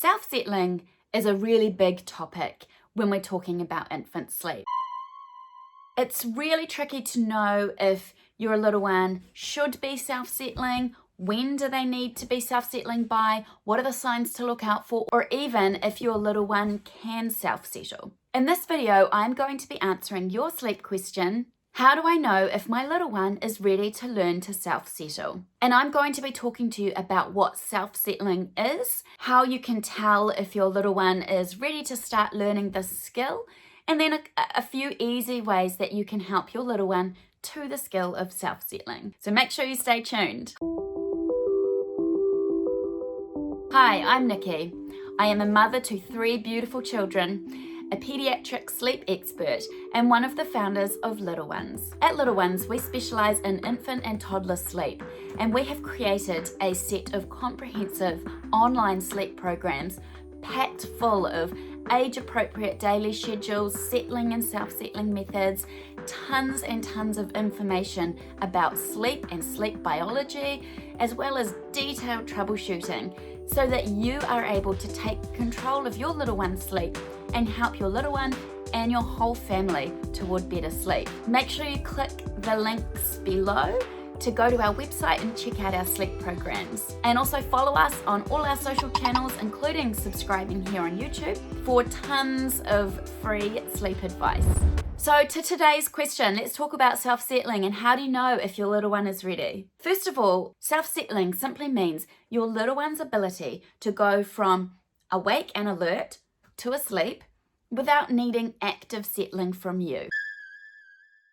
Self-settling is a really big topic when we're talking about infant sleep. It's really tricky to know if your little one should be self-settling, when do they need to be self-settling by, what are the signs to look out for, or even if your little one can self-settle. In this video, I'm going to be answering your sleep question, how do I know if my little one is ready to learn to self-settle? And I'm going to be talking to you about what self-settling is, how you can tell if your little one is ready to start learning this skill, and then a few easy ways that you can help your little one to the skill of self-settling. So make sure you stay tuned. Hi, I'm Nicky. I am a mother to 3 beautiful children, a pediatric sleep expert, and one of the founders of Little Ones. At Little Ones, we specialise in infant and toddler sleep, and we have created a set of comprehensive online sleep programs packed full of age-appropriate daily schedules, settling and self-settling methods, tons and tons of information about sleep and sleep biology, as well as detailed troubleshooting, so that you are able to take control of your little one's sleep and help your little one and your whole family toward better sleep. Make sure you click the links below to go to our website and check out our sleep programs. And also follow us on all our social channels, including subscribing here on YouTube, for tons of free sleep advice. So to today's question, let's talk about self-settling and how do you know if your little one is ready? First of all, self-settling simply means your little one's ability to go from awake and alert to asleep without needing active settling from you.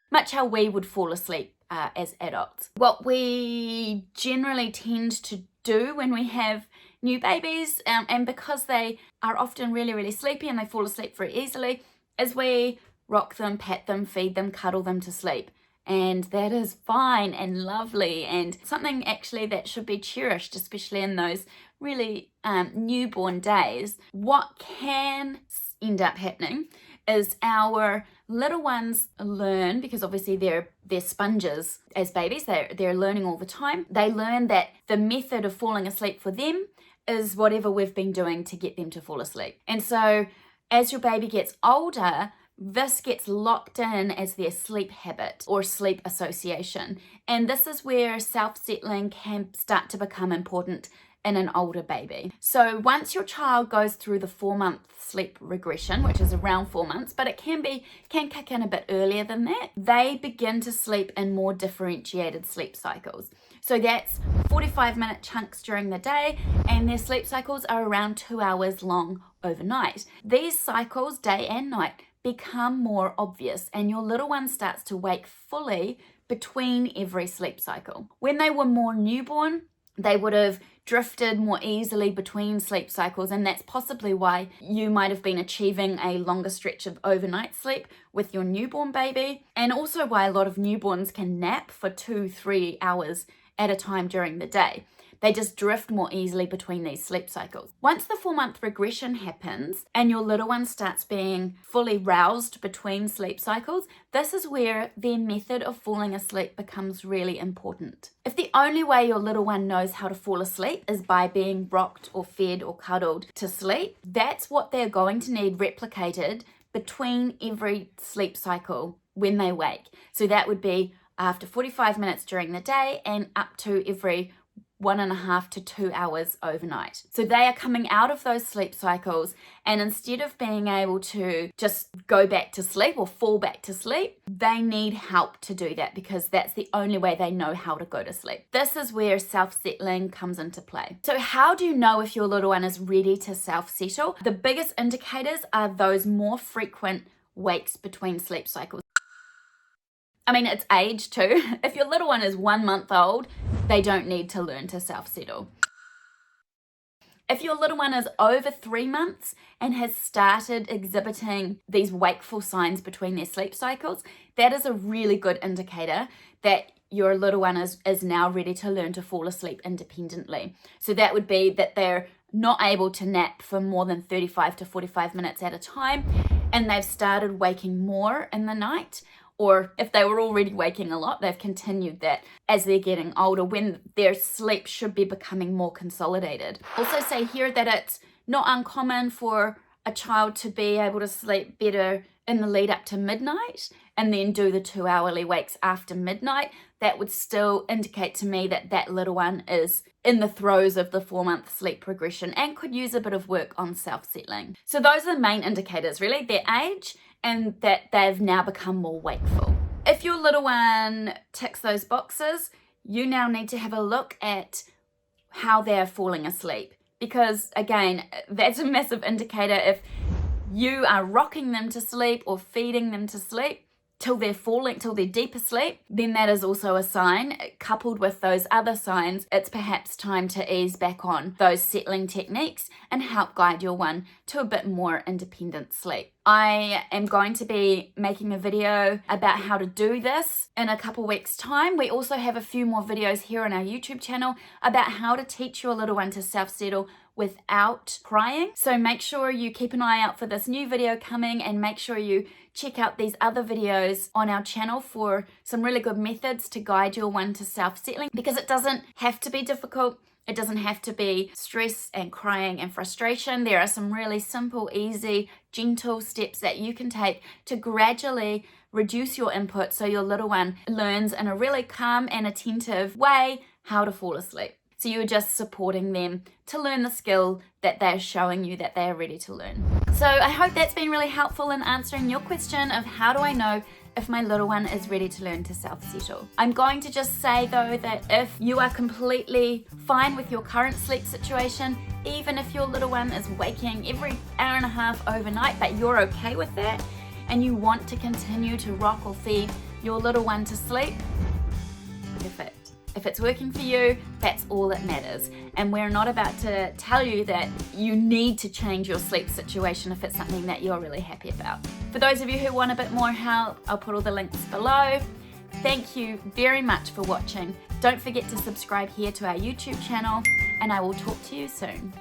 Much how we would fall asleep as adults. What we generally tend to do when we have new babies, and because they are often really, really sleepy and they fall asleep very easily, is we rock them, pat them, feed them, cuddle them to sleep. And that is fine and lovely and something actually that should be cherished, especially in those really newborn days. What can end up happening is our little ones learn, because obviously they're sponges as babies, they're learning all the time. They learn that the method of falling asleep for them is whatever we've been doing to get them to fall asleep. And so as your baby gets older, this gets locked in as their sleep habit or sleep association. And this is where self-settling can start to become important in an older baby. So once your child goes through the 4-month sleep regression, which is around 4 months, but it can kick in a bit earlier than that, they begin to sleep in more differentiated sleep cycles. So that's 45-minute chunks during the day, and their sleep cycles are around 2 hours long overnight. These cycles, day and night, become more obvious, and your little one starts to wake fully between every sleep cycle. When they were more newborn, they would have drifted more easily between sleep cycles, and that's possibly why you might have been achieving a longer stretch of overnight sleep with your newborn baby, and also why a lot of newborns can nap for 2-3 hours at a time during the day. They just drift more easily between these sleep cycles. Once the 4-month regression happens and your little one starts being fully roused between sleep cycles, this is where their method of falling asleep becomes really important. If the only way your little one knows how to fall asleep is by being rocked or fed or cuddled to sleep, that's what they're going to need replicated between every sleep cycle when they wake. So that would be after 45 minutes during the day and up to every 1.5 to 2 hours overnight. So they are coming out of those sleep cycles, and instead of being able to just go back to sleep or fall back to sleep, they need help to do that, because that's the only way they know how to go to sleep. This is where self-settling comes into play. So how do you know if your little one is ready to self-settle? The biggest indicators are those more frequent wakes between sleep cycles. I mean, it's age too. If your little one is 1 month old, they don't need to learn to self-settle. If your little one is over 3 months and has started exhibiting these wakeful signs between their sleep cycles, that is a really good indicator that your little one is now ready to learn to fall asleep independently. So that would be that they're not able to nap for more than 35 to 45 minutes at a time, and they've started waking more in the night, or if they were already waking a lot, they've continued that as they're getting older when their sleep should be becoming more consolidated. Also say here that it's not uncommon for a child to be able to sleep better in the lead up to midnight and then do the 2-hourly wakes after midnight. That would still indicate to me that that little one is in the throes of the 4-month sleep progression and could use a bit of work on self-settling. So those are the main indicators, really, their age and that they've now become more wakeful. If your little one ticks those boxes, you now need to have a look at how they're falling asleep. Because again, that's a massive indicator. If you are rocking them to sleep or feeding them to sleep till they're deep asleep, then that is also a sign. Coupled with those other signs, it's perhaps time to ease back on those settling techniques and help guide your one to a bit more independent sleep. I am going to be making a video about how to do this in a couple weeks' time. We also have a few more videos here on our YouTube channel about how to teach your little one to self-settle without crying. So make sure you keep an eye out for this new video coming, and make sure you check out these other videos on our channel for some really good methods to guide your one to self-settling, because it doesn't have to be difficult. It doesn't have to be stress and crying and frustration. There are some really simple, easy, gentle steps that you can take to gradually reduce your input so your little one learns in a really calm and attentive way how to fall asleep. So you're just supporting them to learn the skill that they're showing you that they're ready to learn. So I hope that's been really helpful in answering your question of how do I know if my little one is ready to learn to self-settle. I'm going to just say though that if you are completely fine with your current sleep situation, even if your little one is waking every hour and a half overnight, but you're okay with that, and you want to continue to rock or feed your little one to sleep, perfect. If it's working for you, that's all that matters. And we're not about to tell you that you need to change your sleep situation if it's something that you're really happy about. For those of you who want a bit more help, I'll put all the links below. Thank you very much for watching. Don't forget to subscribe here to our YouTube channel, and I will talk to you soon.